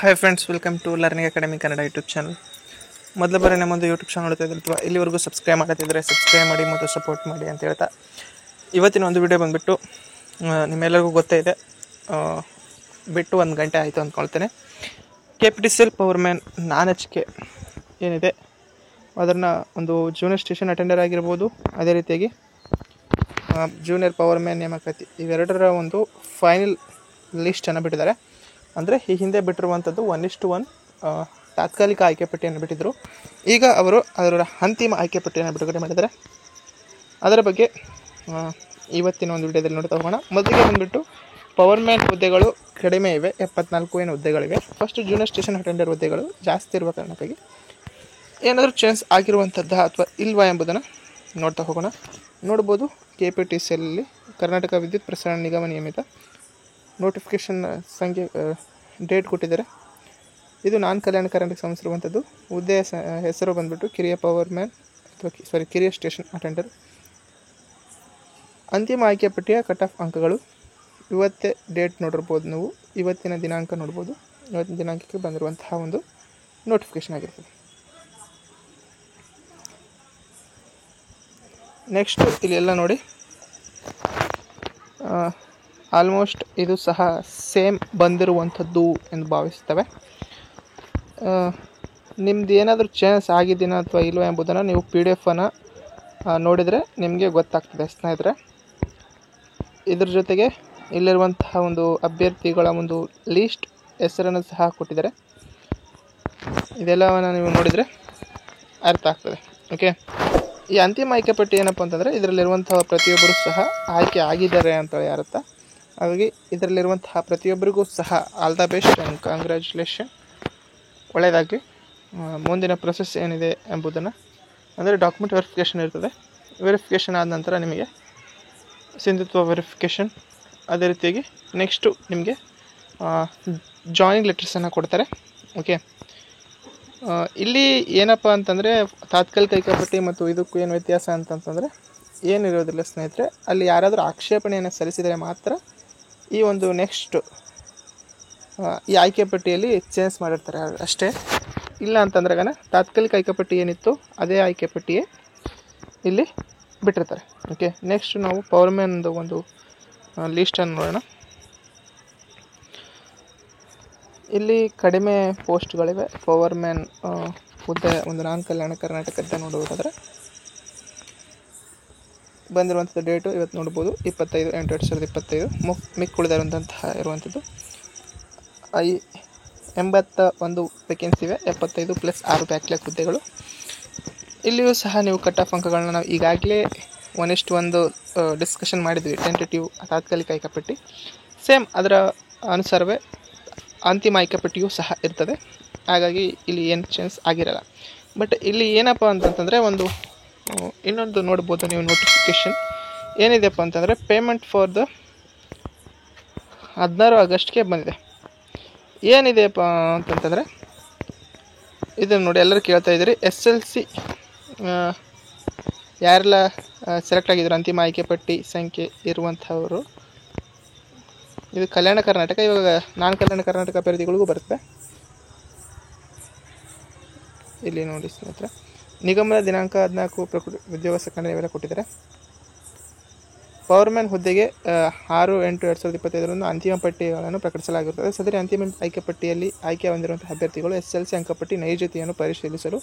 Hi friends, welcome to learning academy Kannada YouTube channel. ಮೊದಲ ಬಾರಿ ನಮ್ಮೊಂದು YouTube channel ನೋಡ್ತಾ ಇದ್ರೆ ಅಥವಾ ಇಲ್ಲಿವರೆಗೂ ಸಬ್ಸ್ಕ್ರೈಬ್ ಮಾಡತ್ತಿದ್ರೆ ಸಬ್ಸ್ಕ್ರೈಬ್ ಮಾಡಿ ಮತ್ತು ಸಪೋರ್ಟ್ ಮಾಡಿ ಅಂತ ಹೇಳ್ತಾ ಇವತ್ತಿನ ಒಂದು ವಿಡಿಯೋ ಬಂದುಬಿಟ್ಟು ನಿಮ್ಮೆಲ್ಲರಿಗೂ ಗೊತ್ತೇ ಇದೆ, ಬಿಟ್ಟು 1 ಗಂಟೆ ಆಯಿತು ಅಂದ್ಕೊಳ್ತೇನೆ. KPTCL ಪವರ್ ಮ್ಯಾನ್ ನಾನ್-HK ಏನಿದೆ ಅದನ್ನು ಒಂದು ಜೂನಿಯರ್ ಸ್ಟೇಷನ್ ಅಟೆಂಡರ್ ಆಗಿರ್ಬೋದು, ಅದೇ ರೀತಿಯಾಗಿ ಜೂನಿಯರ್ ಪವರ್ ಮ್ಯಾನ್ ನೇಮಕಾತಿ ಇವೆರಡರ ಒಂದು ಫೈನಲ್ ಲಿಸ್ಟನ್ನು ಬಿಟ್ಟಿದ್ದಾರೆ. ಅಂದರೆ ಈ ಹಿಂದೆ ಬಿಟ್ಟಿರುವಂಥದ್ದು 1:1 ತಾತ್ಕಾಲಿಕ ಆಯ್ಕೆ ಪಟ್ಟಿಯನ್ನು ಬಿಟ್ಟಿದ್ದರು. ಈಗ ಅವರು ಅದರ ಅಂತಿಮ ಆಯ್ಕೆ ಪಟ್ಟಿಯನ್ನು ಬಿಡುಗಡೆ ಮಾಡಿದ್ದಾರೆ. ಅದರ ಬಗ್ಗೆ ಇವತ್ತಿನ ಒಂದು ವಿಡಿಯೋದಲ್ಲಿ ನೋಡ್ತಾ ಹೋಗೋಣ. ಮೊದಲಿಗೆ ಬಂದುಬಿಟ್ಟು ಪವರ್ ಮ್ಯಾನ್ ಹುದ್ದೆಗಳು ಕಡಿಮೆ ಇವೆ, 74 ಏನು ಹುದ್ದೆಗಳಿವೆ. ಫಸ್ಟ್ ಜೂನಿಯರ್ ಸ್ಟೇಷನ್ ಅಟೆಂಡರ್ ಹುದ್ದೆಗಳು ಜಾಸ್ತಿ ಇರುವ ಕಾರಣಕ್ಕಾಗಿ ಏನಾದರೂ ಚೇಂಜ್ ಆಗಿರುವಂಥದ್ದು ಅಥವಾ ಇಲ್ವಾ ಎಂಬುದನ್ನು ನೋಡ್ತಾ ಹೋಗೋಣ. ನೋಡ್ಬೋದು, KPTCL ಕರ್ನಾಟಕ ವಿದ್ಯುತ್ ಪ್ರಸರಣ ನಿಗಮ ನಿಯಮಿತ ನೋಟಿಫಿಕೇಷನ್ ಸಂಖ್ಯೆ ಡೇಟ್ ಕೊಟ್ಟಿದ್ದಾರೆ. ಇದು ನಾನ್ ಕಲ್ಯಾಣ ಕರ್ನಾಟಕ ಸಂಬಂಧಿಸಿರುವಂಥದ್ದು. ಹುದ್ದೆಯ ಹೆಸರು ಬಂದುಬಿಟ್ಟು ಕಿರಿಯ ಪವರ್ ಮ್ಯಾನ್ ಅಥವಾ ಕಿರಿಯ ಸ್ಟೇಷನ್ ಅಟೆಂಡರ್. ಅಂತಿಮ ಆಯ್ಕೆ ಪಟ್ಟಿಯ ಕಟ್ ಆಫ್ ಅಂಕಗಳು ಇವತ್ತೇ ಡೇಟ್ ನೋಡಿರ್ಬೋದು, ನೀವು ಇವತ್ತಿನ ದಿನಾಂಕ ನೋಡ್ಬೋದು. ಇವತ್ತಿನ ದಿನಾಂಕಕ್ಕೆ ಬಂದಿರುವಂತಹ ಒಂದು ನೋಟಿಫಿಕೇಷನ್ ಆಗಿರ್ತದೆ. ನೆಕ್ಸ್ಟ್ ಇಲ್ಲೆಲ್ಲ ನೋಡಿ, ಆಲ್ಮೋಸ್ಟ್ ಇದು ಸಹ ಸೇಮ್ ಬಂದಿರುವಂಥದ್ದು ಎಂದು ಭಾವಿಸ್ತೇವೆ. ನಿಮ್ದು ಏನಾದರೂ ಚೇಂಜ್ ಆಗಿದ್ದೀನೋ ಅಥವಾ ಇಲ್ಲವೋ ಎಂಬುದನ್ನು ನೀವು PDF ನೋಡಿದರೆ ನಿಮಗೆ ಗೊತ್ತಾಗ್ತದೆ ಸ್ನೇಹಿತರೆ. ಇದ್ರ ಜೊತೆಗೆ ಇಲ್ಲಿರುವಂತಹ ಒಂದು ಅಭ್ಯರ್ಥಿಗಳ ಒಂದು ಲೀಸ್ಟ್ ಹೆಸರನ್ನು ಸಹ ಕೊಟ್ಟಿದ್ದಾರೆ. ಇದೆಲ್ಲವನ್ನು ನೀವು ನೋಡಿದರೆ ಅರ್ಥ ಆಗ್ತದೆ. ಓಕೆ, ಈ ಅಂತಿಮ ಆಯ್ಕೆ ಪಟ್ಟಿ ಏನಪ್ಪ ಅಂತಂದರೆ ಇದರಲ್ಲಿರುವಂತಹ ಪ್ರತಿಯೊಬ್ಬರು ಸಹ ಆಯ್ಕೆ ಆಗಿದ್ದಾರೆ ಅಂತ ಅರ್ಥ. ಹಾಗಾಗಿ ಇದರಲ್ಲಿರುವಂತಹ ಪ್ರತಿಯೊಬ್ಬರಿಗೂ ಸಹ all the best and congratulation, ಒಳ್ಳೆಯದಾಗಲಿ. ಮುಂದಿನ ಪ್ರೊಸೆಸ್ ಏನಿದೆ ಎಂಬುದನ್ನು ಅಂದರೆ ಡಾಕ್ಯುಮೆಂಟ್ ವೆರಿಫಿಕೇಷನ್ ಇರ್ತದೆ. ವೆರಿಫಿಕೇಷನ್ ಆದ ನಂತರ ನಿಮಗೆ ಸಿಂಧುತ್ವ ವೆರಿಫಿಕೇಷನ್, ಅದೇ ರೀತಿಯಾಗಿ ನೆಕ್ಸ್ಟು ನಿಮಗೆ ಜಾಯಿನಿಂಗ್ ಲೆಟರ್ಸನ್ನು ಕೊಡ್ತಾರೆ. ಓಕೆ, ಇಲ್ಲಿ ಏನಪ್ಪ ಅಂತಂದರೆ ತಾತ್ಕಾಲಿಕ ಆಯ್ಕೆಪಟ್ಟಿ ಮತ್ತು ಇದಕ್ಕೂ ಏನು ವ್ಯತ್ಯಾಸ ಅಂತಂತಂದರೆ ಏನಿರೋದಿಲ್ಲ ಸ್ನೇಹಿತರೆ. ಅಲ್ಲಿ ಯಾರಾದರೂ ಆಕ್ಷೇಪಣೆಯನ್ನು ಸಲ್ಲಿಸಿದರೆ ಮಾತ್ರ ಈ ಒಂದು ನೆಕ್ಸ್ಟ್ ಈ ಆಯ್ಕೆ ಪಟ್ಟಿಯಲ್ಲಿ ಚೇಂಜ್ ಮಾಡಿರ್ತಾರೆ ಅಷ್ಟೇ. ಇಲ್ಲ ಅಂತಂದ್ರೆ ತಾತ್ಕಾಲಿಕ ಆಯ್ಕೆ ಪಟ್ಟಿ ಏನಿತ್ತು ಅದೇ ಆಯ್ಕೆ ಪಟ್ಟಿಯೇ ಇಲ್ಲಿ ಬಿಟ್ಟಿರ್ತಾರೆ. ಓಕೆ, ನೆಕ್ಸ್ಟ್ ನಾವು ಪವರ್ ಮ್ಯಾನ್ದು ಒಂದು ಲೀಸ್ಟನ್ನು ನೋಡೋಣ. ಇಲ್ಲಿ ಕಡಿಮೆ ಪೋಸ್ಟ್ಗಳಿವೆ. ಪವರ್ ಮ್ಯಾನ್ ಹುದ್ದೆ ಒಂದು ನಾನ್ ಕಲ್ಯಾಣ ಕರ್ನಾಟಕದ ನೋಡುವುದಾದರೆ ಬಂದಿರುವಂಥದ್ದು ಡೇಟು ಇವತ್ತು ನೋಡ್ಬೋದು, 25/8/2025. ಮಿಕ್ಕುಳಿದಿರುವಂತಹ ಇರುವಂಥದ್ದು 81 ವೇಕೆನ್ಸಿ ಇವೆ, 75 + 6 ಬ್ಯಾಕ್ಲಾಗ್ ಹುದ್ದೆಗಳು. ಇಲ್ಲಿಯೂ ಸಹ ನೀವು ಕಟ್ ಆಫ್ ಅಂಕಗಳನ್ನ ನಾವು ಈಗಾಗಲೇ 1:1 ಡಿಸ್ಕಷನ್ ಮಾಡಿದ್ವಿ. ಟೆಂಟೇಟಿವ್ ತಾತ್ಕಾಲಿಕ ಆಯ್ಕೆ ಪಟ್ಟಿ ಸೇಮ್ ಅದರ ಅನುಸಾರವೇ ಅಂತಿಮ ಆಯ್ಕೆ ಪಟ್ಟಿಯೂ ಸಹ ಇರ್ತದೆ. ಹಾಗಾಗಿ ಇಲ್ಲಿ ಏನು ಚೇಂಜ್ ಆಗಿರಲ್ಲ. ಬಟ್ ಇಲ್ಲಿ ಏನಪ್ಪ ಅಂತಂತಂದರೆ ಇನ್ನೊಂದು ನೋಡ್ಬೋದು ನೀವು. ನೋಟಿಫಿಕೇಷನ್ ಏನಿದೆಪ್ಪ ಅಂತಂದರೆ ಪೇಮೆಂಟ್ ಫಾರ್ ದ 16 ಆಗಸ್ಟ್ಗೆ ಬಂದಿದೆ. ಏನಿದೆಯಪ್ಪ ಅಂತಂತಂದರೆ ಇದನ್ನು ನೋಡಿ, ಎಲ್ಲರೂ ಕೇಳ್ತಾ ಇದ್ದೀರಿ SLC ಯಾರೆಲ್ಲ ಸೆಲೆಕ್ಟ್ ಆಗಿದ್ರು ಅಂತಿಮ ಆಯ್ಕೆ ಪಟ್ಟಿ ಸಂಖ್ಯೆ ಇರುವಂಥವರು. ಇದು ಕಲ್ಯಾಣ ಕರ್ನಾಟಕ, ಇವಾಗ ನಾನ್ ಕಲ್ಯಾಣ ಕರ್ನಾಟಕ ಅಭ್ಯರ್ಥಿಗಳಿಗೂ ಬರುತ್ತೆ. ಇಲ್ಲಿ ನೋಡಿ ಸ್ನೇಹಿತರೆ, ನಿಗಮದ ದಿನಾಂಕ 14 ಉದ್ಯೋಗ ಸೆಕೆಂಡ್ ಇವೆಲ್ಲ ಕೊಟ್ಟಿದ್ದಾರೆ. ಪವರ್ ಮ್ಯಾನ್ ಹುದ್ದೆಗೆ 6/8/2025 ಅಂತಿಮ ಪಟ್ಟಿಗಳನ್ನು ಪ್ರಕಟಿಸಲಾಗಿರುತ್ತದೆ. ಸದರಿ ಅಂತಿಮ ಆಯ್ಕೆ ಪಟ್ಟಿಯಲ್ಲಿ ಆಯ್ಕೆ ಹೊಂದಿರುವಂತಹ ಅಭ್ಯರ್ಥಿಗಳು SLC ಅಂಕಪಟ್ಟಿ ನೈಜತೆಯನ್ನು ಪರಿಶೀಲಿಸಲು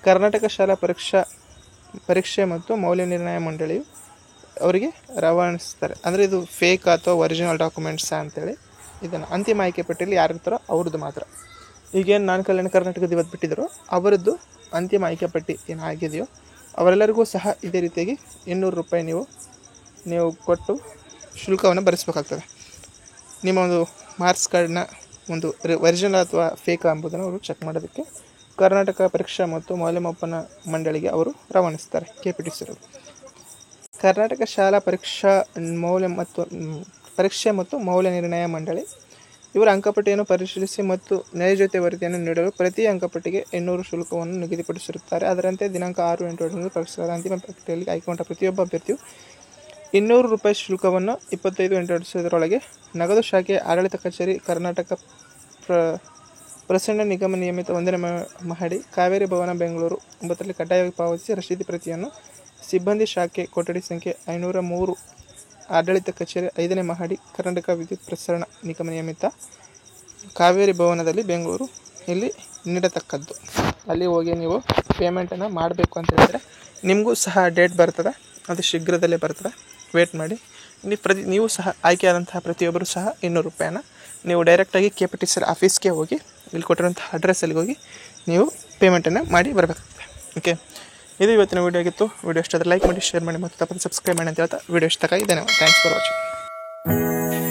ಕರ್ನಾಟಕ ಶಾಲಾ ಪರೀಕ್ಷೆ ಮತ್ತು ಮೌಲ್ಯ ನಿರ್ಣಯ ಮಂಡಳಿಯು ಅವರಿಗೆ ರವಾನಿಸ್ತಾರೆ. ಅಂದರೆ ಇದು ಫೇಕ್ ಅಥವಾ ಒರಿಜಿನಲ್ ಡಾಕ್ಯುಮೆಂಟ್ಸ್ ಅಂತೇಳಿ ಇದನ್ನು ಅಂತಿಮ ಆಯ್ಕೆ ಪಟ್ಟಿಯಲ್ಲಿ ಯಾರಿರ್ತಾರೋ ಅವ್ರದ್ದು ಮಾತ್ರ. ಈಗೇನು ನಾನ್ ಕಲ್ಯಾಣ ಕರ್ನಾಟಕದ ಇವತ್ತು ಬಿಟ್ಟಿದ್ರು ಅವರದ್ದು ಅಂತಿಮ ಆಯ್ಕೆ ಪಟ್ಟಿ ಏನಾಗಿದೆಯೋ ಅವರೆಲ್ಲರಿಗೂ ಸಹ ಇದೇ ರೀತಿಯಾಗಿ 200 ರೂಪಾಯಿ ನೀವು ಕೊಟ್ಟು ಶುಲ್ಕವನ್ನು ಭರಿಸಬೇಕಾಗ್ತದೆ. ನಿಮ್ಮ ಒಂದು ಮಾರ್ಕ್ಸ್ ಕಾರ್ಡ್ನ ಒಂದು ಒರಿಜಿನಲ್ ಅಥವಾ ಫೇಕ್ ಎಂಬುದನ್ನು ಅವರು ಚೆಕ್ ಮಾಡೋದಕ್ಕೆ ಕರ್ನಾಟಕ ಪರೀಕ್ಷಾ ಮತ್ತು ಮೌಲ್ಯಮಾಪನ ಮಂಡಳಿಗೆ ಅವರು ರವಾನಿಸ್ತಾರೆ. KPTCL ಕರ್ನಾಟಕ ಶಾಲಾ ಪರೀಕ್ಷೆ ಮತ್ತು ಮೌಲ್ಯ ನಿರ್ಣಯ ಮಂಡಳಿ ಇವರ ಅಂಕಪಟ್ಟಿಯನ್ನು ಪರಿಶೀಲಿಸಿ ಮತ್ತು ನೈಜತೆ ವರದಿಯನ್ನು ನೀಡಲು ಪ್ರತಿ ಅಂಕಪಟ್ಟಿಗೆ 200 ಶುಲ್ಕವನ್ನು ನಿಗದಿಪಡಿಸಿರುತ್ತಾರೆ. ಅದರಂತೆ ದಿನಾಂಕ 6/8/2025 ಪ್ರಕಟಿಸಲಾದ ಅಂತಿಮ ಪಟ್ಟಿಯಲ್ಲಿ ಆಯ್ಕೆಗೊಂಡ ಪ್ರತಿಯೊಬ್ಬ ಅಭ್ಯರ್ಥಿಯು 200 ರೂಪಾಯಿ ಶುಲ್ಕವನ್ನು 25/8/2025 ನಗದು ಶಾಖೆ ಆಡಳಿತ ಕಚೇರಿ ಕರ್ನಾಟಕ ಪ್ರಸನ್ನ ನಿಗಮ ನಿಯಮಿತ 1ನೇ ಮಹಡಿ ಕಾವೇರಿ ಭವನ ಬೆಂಗಳೂರು 9ರಲ್ಲಿ ಕಡ್ಡಾಯವಾಗಿ ಪಾವತಿಸಿ ರಸೀದಿ ಪ್ರತಿಯನ್ನು ಸಿಬ್ಬಂದಿ ಶಾಖೆ ಕೊಠಡಿ ಸಂಖ್ಯೆ 503 ಆಡಳಿತ ಕಚೇರಿ 5ನೇ ಮಹಡಿ ಕರ್ನಾಟಕ ವಿದ್ಯುತ್ ಪ್ರಸರಣ ನಿಗಮ ನಿಯಮಿತ ಕಾವೇರಿ ಭವನದಲ್ಲಿ ಬೆಂಗಳೂರು ಇಲ್ಲಿ ನೀಡತಕ್ಕದ್ದು. ಅಲ್ಲಿ ಹೋಗಿ ನೀವು ಪೇಮೆಂಟನ್ನು ಮಾಡಬೇಕು ಅಂತ ಹೇಳಿದರೆ ನಿಮಗೂ ಸಹ ಡೇಟ್ ಬರ್ತದೆ, ಅದು ಶೀಘ್ರದಲ್ಲೇ ಬರ್ತದೆ, ವೇಟ್ ಮಾಡಿ. ನೀವು ಸಹ ಆಯ್ಕೆಯಾದಂತಹ ಪ್ರತಿಯೊಬ್ಬರು ಸಹ 200 ರೂಪಾಯಿನ ನೀವು ಡೈರೆಕ್ಟಾಗಿ KPTCL ಆಫೀಸ್ಗೆ ಹೋಗಿ ಇಲ್ಲಿ ಕೊಟ್ಟಿರುವಂಥ ಅಡ್ರೆಸ್ಸಲ್ಲಿ ಹೋಗಿ ನೀವು ಪೇಮೆಂಟನ್ನು ಮಾಡಿ ಬರಬೇಕಾಗ್ತದೆ. ಓಕೆ, ಇದು ಇವತ್ತಿನ ವೀಡಿಯೋ ಆಗಿತ್ತು. ವೀಡಿಯೋ ಇಷ್ಟ ಆದರೆ ಲೈಕ್ ಮಾಡಿ, ಶೇರ್ ಮಾಡಿ ಮತ್ತು ತಪ್ಪದೆ ಸಬ್ಸ್ಕ್ರೈಬ್ ಮಾಡಿ ಅಂತ ಹೇಳ್ತಾ ವೀಡಿಯೋ ಇಷ್ಟಕ್ಕಾಗಿ ಧನ್ಯವಾದ. Thanks for watching.